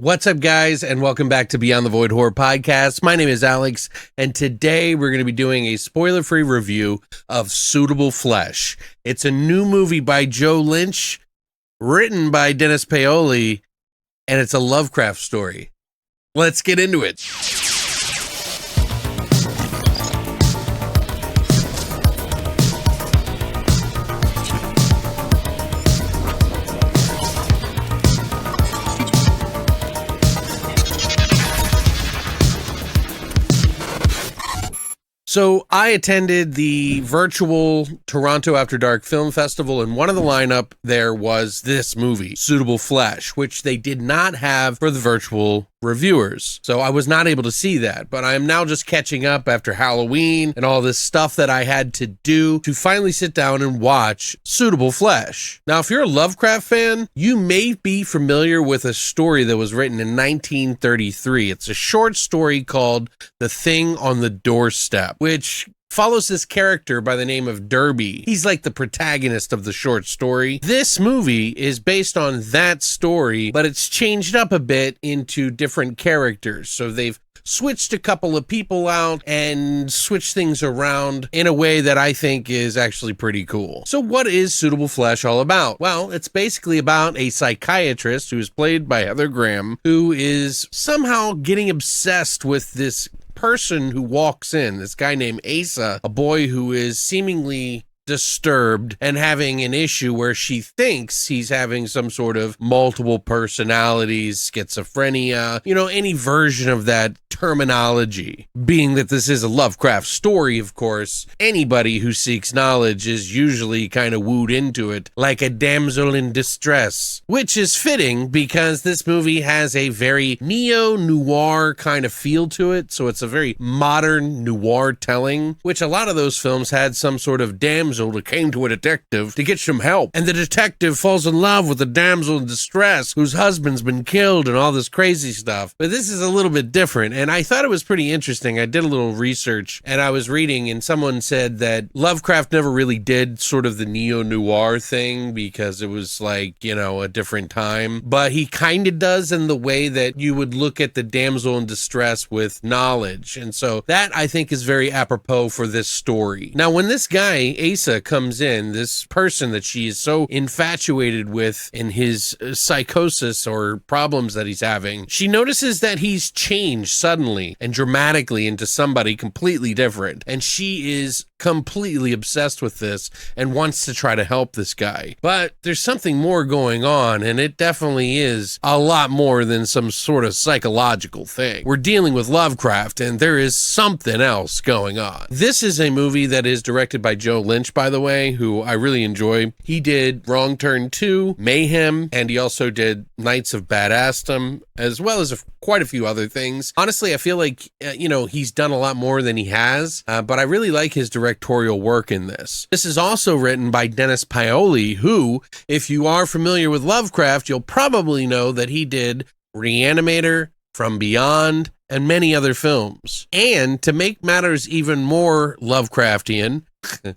What's up, guys, and welcome back to Beyond the Void Horror Podcast. My name is Alex, and today we're going to be doing a spoiler-free review of Suitable Flesh. It's a new movie by Joe Lynch, written by Dennis Paoli, and it's a Lovecraft story. Let's get into it. So I attended the virtual Toronto After Dark Film Festival, and one of the lineup there was this movie, Suitable Flesh, which they did not have for the virtual reviewers. So I was not able to see that, but I am now just catching up after Halloween and all this stuff that I had to do to finally sit down and watch Suitable Flesh. Now, if you're a Lovecraft fan, you may be familiar with a story that was written in 1933. It's a short story called The Thing on the Doorstep, which follows this character by the name of Derby. He's like the protagonist of the short story. This movie is based on that story, but it's changed up a bit into different characters. So they've switched a couple of people out and switched things around in a way that I think is actually pretty cool. So what is Suitable Flesh all about? Well, it's basically about a psychiatrist who is played by Heather Graham, who is somehow getting obsessed with this person who walks in, this guy named Asa, a boy who is seemingly disturbed and having an issue where she thinks he's having some sort of multiple personalities, schizophrenia, any version of that terminology. Being that this is a Lovecraft story, of course, anybody who seeks knowledge is usually kind of wooed into it like a damsel in distress, which is fitting because this movie has a very neo-noir kind of feel to it. So it's a very modern noir telling, which a lot of those films had some sort of damsel that came to a detective to get some help, and the detective falls in love with the damsel in distress whose husband's been killed and all this crazy stuff. But this is a little bit different, and I thought it was pretty interesting. I did a little research, and I was reading, and someone said that Lovecraft never really did sort of the neo-noir thing because it was like, a different time, but he kind of does in the way that you would look at the damsel in distress with knowledge, and so that I think is very apropos for this story. Now, when this guy, Asa, comes in, this person that she is so infatuated with in his psychosis or problems that he's having, she notices that he's changed suddenly and dramatically into somebody completely different, and she is completely obsessed with this and wants to try to help this guy. But there's something more going on, and it definitely is a lot more than some sort of psychological thing. We're dealing with Lovecraft, and there is something else going on. This is a movie that is directed by Joe Lynch, by the way, who I really enjoy. He did Wrong Turn 2, Mayhem, and he also did Knights of Badassdom, as well as quite a few other things. Honestly, I feel like, he's done a lot more than he has, but I really like his directorial work in this. This is also written by Dennis Paoli, who, if you are familiar with Lovecraft, you'll probably know that he did Reanimator, From Beyond, and many other films. And to make matters even more Lovecraftian,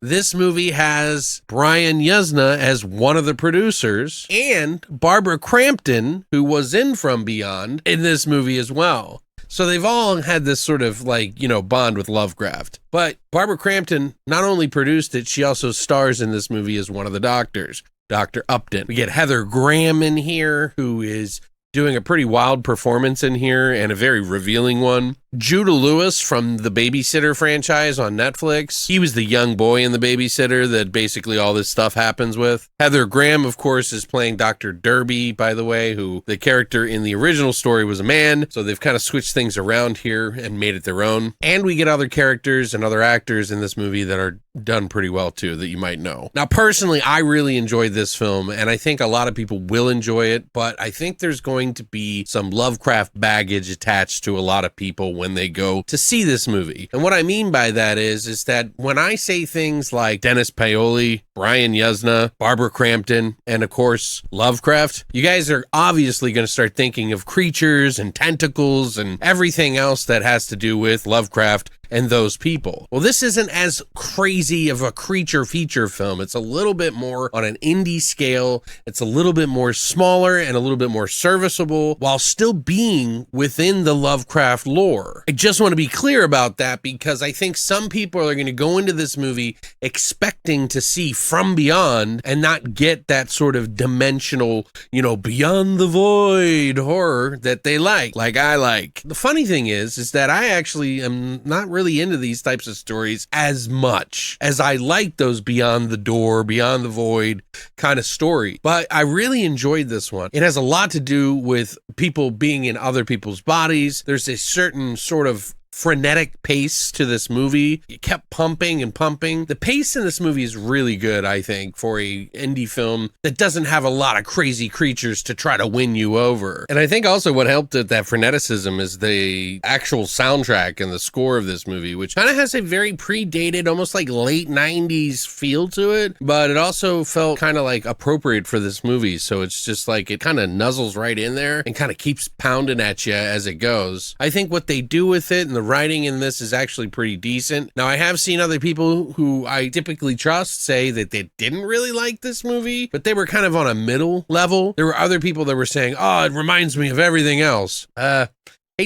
this movie has Brian Yuzna as one of the producers and Barbara Crampton, who was in From Beyond, in this movie as well. So they've all had this sort of bond with Lovecraft. But Barbara Crampton not only produced it, she also stars in this movie as one of the doctors, Dr. Upton. We get Heather Graham in here, who is doing a pretty wild performance in here and a very revealing one. Judah Lewis from the Babysitter franchise on Netflix. He was the young boy in The Babysitter that basically all this stuff happens with. Heather Graham, of course, is playing Dr. Derby, by the way, who the character in the original story was a man. So they've kind of switched things around here and made it their own. And we get other characters and other actors in this movie that are done pretty well too, that you might know. Now, personally, I really enjoyed this film, and I think a lot of people will enjoy it, but I think there's going to be some Lovecraft baggage attached to a lot of people when they go to see this movie. And what I mean by that is that when I say things like Dennis Paoli, Brian Yuzna, Barbara Crampton, and of course, Lovecraft, you guys are obviously going to start thinking of creatures and tentacles and everything else that has to do with Lovecraft and those people. Well, this isn't as crazy of a creature feature film. It's a little bit more on an indie scale. It's a little bit more smaller and a little bit more serviceable while still being within the Lovecraft lore. I just want to be clear about that because I think some people are going to go into this movie expecting to see From Beyond and not get that sort of dimensional, beyond the void horror that they like I like. The funny thing is that I actually am not really into these types of stories as much as I like those beyond the door, beyond the void kind of story. But I really enjoyed this one. It has a lot to do with people being in other people's bodies. There's a certain sort of frenetic pace to this movie. It kept pumping and pumping. The pace in this movie is really good, I think, for a indie film that doesn't have a lot of crazy creatures to try to win you over. And I think also what helped with that freneticism is the actual soundtrack and the score of this movie, which kind of has a very predated, almost like late 90s feel to it, but it also felt kind of like appropriate for this movie. So it's just like it kind of nuzzles right in there and kind of keeps pounding at you as it goes. I think what they do with it and the writing in this is actually pretty decent. Now, I have seen other people who I typically trust say that they didn't really like this movie, but they were kind of on a middle level. There were other people that were saying, oh, it reminds me of everything else. Hate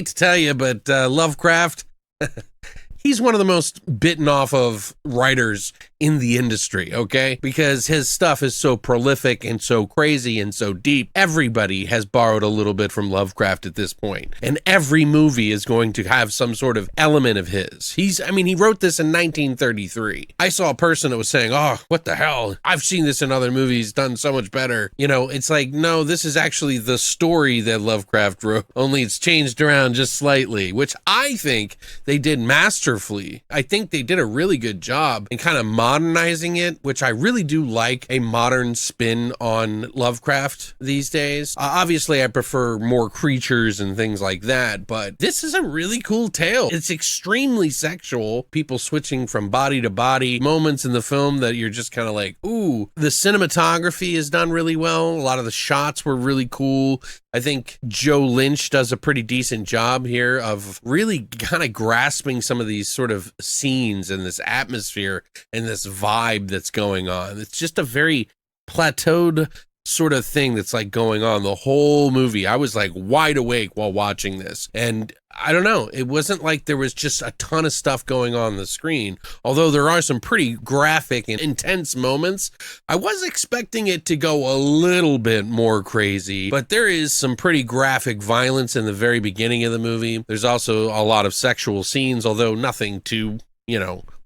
to tell you, but Lovecraft, he's one of the most bitten off of writers in the industry, okay? Because his stuff is so prolific and so crazy and so deep. Everybody has borrowed a little bit from Lovecraft at this point. And every movie is going to have some sort of element of his. He wrote this in 1933. I saw a person that was saying, oh, what the hell? I've seen this in other movies done so much better. It's like, no, this is actually the story that Lovecraft wrote, only it's changed around just slightly, which I think they did masterfully. I think they did a really good job in kind of modernizing it, which I really do like a modern spin on Lovecraft these days. Obviously, I prefer more creatures and things like that, but this is a really cool tale. It's extremely sexual, people switching from body to body, moments in the film that you're just kind of like, ooh. The cinematography is done really well. A lot of the shots were really cool. I think Joe Lynch does a pretty decent job here of really kind of grasping some of these sort of scenes and this atmosphere and this vibe that's going on. It's just a very plateaued sort of thing that's like going on the whole movie. I was like wide awake while watching this. And I don't know, it wasn't like there was just a ton of stuff going on the screen. Although there are some pretty graphic and intense moments, I was expecting it to go a little bit more crazy, but there is some pretty graphic violence in the very beginning of the movie. There's also a lot of sexual scenes, although nothing too,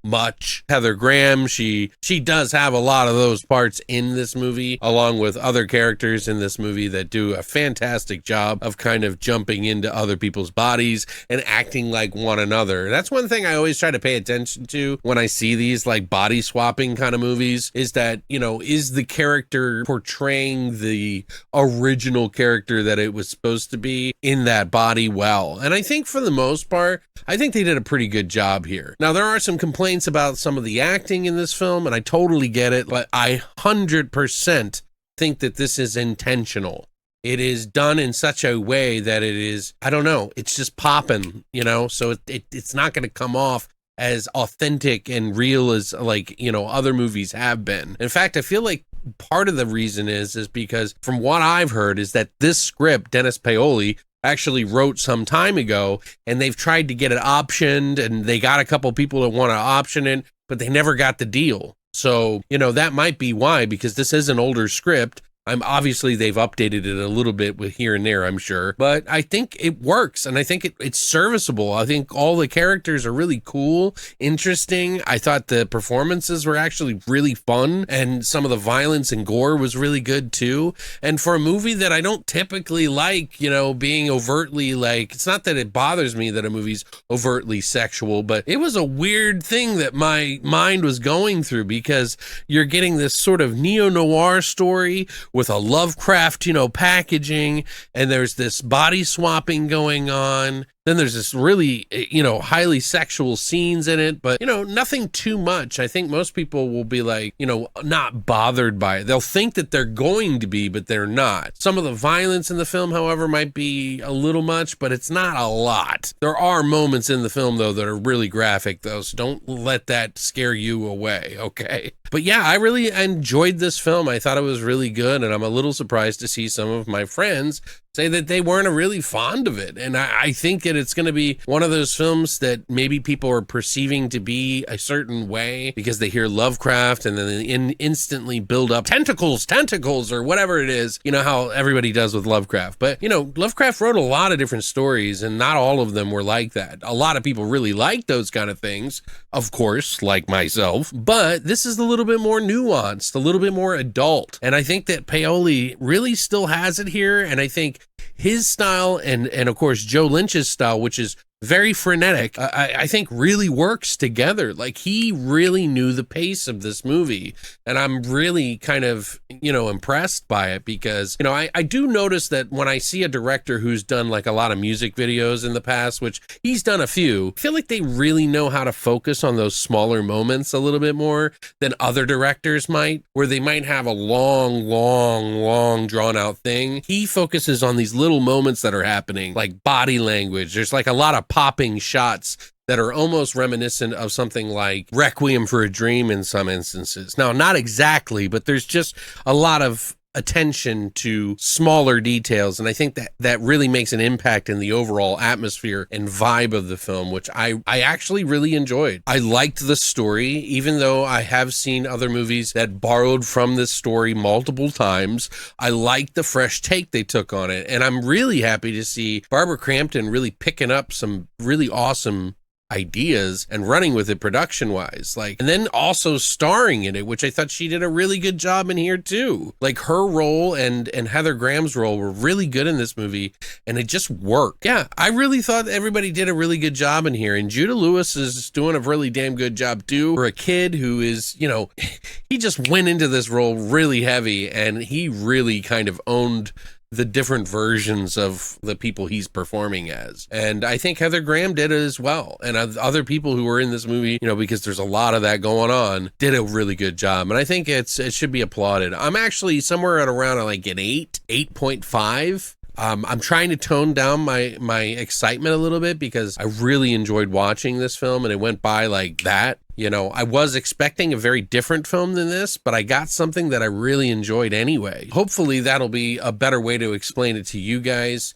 much. Heather Graham, she does have a lot of those parts in this movie, along with other characters in this movie that do a fantastic job of kind of jumping into other people's bodies and acting like one another. That's one thing I always try to pay attention to when I see these like body swapping kind of movies, is that, is the character portraying the original character that it was supposed to be in that body well? And I think for the most part, I think they did a pretty good job here. Now, there are some complaints about some of the acting in this film, and I totally get it, but I 100% think that this is intentional. It is done in such a way that it is, I don't know, it's just popping, so it's not going to come off as authentic and real as other movies have been. In fact, I feel like part of the reason is because from what I've heard is that this script, Dennis Paoli actually wrote some time ago, and they've tried to get it optioned, and they got a couple people that want to option it, but they never got the deal. So, that might be why, because this is an older script. Obviously they've updated it a little bit with here and there, I'm sure, but I think it works, and I think it's serviceable. I think all the characters are really cool, interesting. I thought the performances were actually really fun, and some of the violence and gore was really good too. And for a movie that I don't typically like, being overtly it's not that it bothers me that a movie's overtly sexual, but it was a weird thing that my mind was going through, because you're getting this sort of neo-noir story with a Lovecraft, packaging, and there's this body swapping going on. Then there's this really, highly sexual scenes in it, but, nothing too much. I think most people will be like, not bothered by it. They'll think that they're going to be, but they're not. Some of the violence in the film, however, might be a little much, but it's not a lot. There are moments in the film, though, that are really graphic, though, so don't let that scare you away, okay? But yeah, I really enjoyed this film. I thought it was really good, and I'm a little surprised to see some of my friends say that they weren't really fond of it. And I think that it's going to be one of those films that maybe people are perceiving to be a certain way because they hear Lovecraft and then they instantly build up tentacles, or whatever it is, how everybody does with Lovecraft. But, Lovecraft wrote a lot of different stories and not all of them were like that. A lot of people really like those kind of things, of course, like myself, but this is a little bit more nuanced, a little bit more adult. And I think that Paoli really still has it here. And I think his style and of course Joe Lynch's style, which is very frenetic, I think really works together. Like, he really knew the pace of this movie, and I'm really kind of impressed by it because I do notice that when I see a director who's done like a lot of music videos in the past, which he's done a few, I feel like they really know how to focus on those smaller moments a little bit more than other directors might, where they might have a long drawn out thing. He focuses on these little moments that are happening, like body language. There's like a lot of popping shots that are almost reminiscent of something like Requiem for a Dream in some instances. Now, not exactly, but there's just a lot of attention to smaller details, and I think that really makes an impact in the overall atmosphere and vibe of the film, which I actually really enjoyed. I liked the story, even though I have seen other movies that borrowed from this story multiple times. I liked the fresh take they took on it, and I'm really happy to see Barbara Crampton really picking up some really awesome ideas and running with it production wise, and then also starring in it, which I thought she did a really good job in here too. Like, her role and Heather Graham's role were really good in this movie, and it just worked. Yeah, I really thought everybody did a really good job in here, and Judah Lewis is doing a really damn good job too for a kid who is, he just went into this role really heavy, and he really kind of owned the different versions of the people he's performing as. And I think Heather Graham did it as well. And other people who were in this movie, because there's a lot of that going on, did a really good job. And I think it should be applauded. I'm actually somewhere at around like an 8.5. I'm trying to tone down my excitement a little bit because I really enjoyed watching this film, and it went by like that. I was expecting a very different film than this, but I got something that I really enjoyed anyway. Hopefully that'll be a better way to explain it to you guys.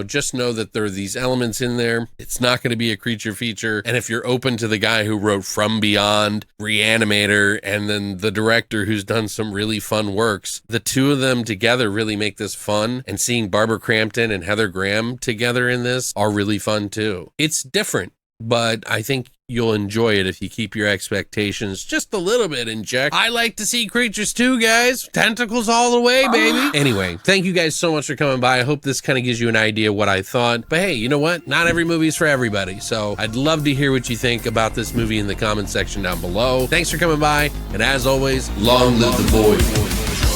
Just know that there are these elements in there. It's not going to be a creature feature. And if you're open to the guy who wrote From Beyond, Reanimator, and then the director who's done some really fun works, the two of them together really make this fun. And seeing Barbara Crampton and Heather Graham together in this are really fun too. It's different, but I think you'll enjoy it if you keep your expectations just a little bit in check. I like to see creatures too, guys. Tentacles all the way, baby. Anyway, thank you guys so much for coming by. I hope this kind of gives you an idea what I thought. But hey, you know what? Not every movie's for everybody. So I'd love to hear what you think about this movie in the comment section down below. Thanks for coming by. And as always, long live the void.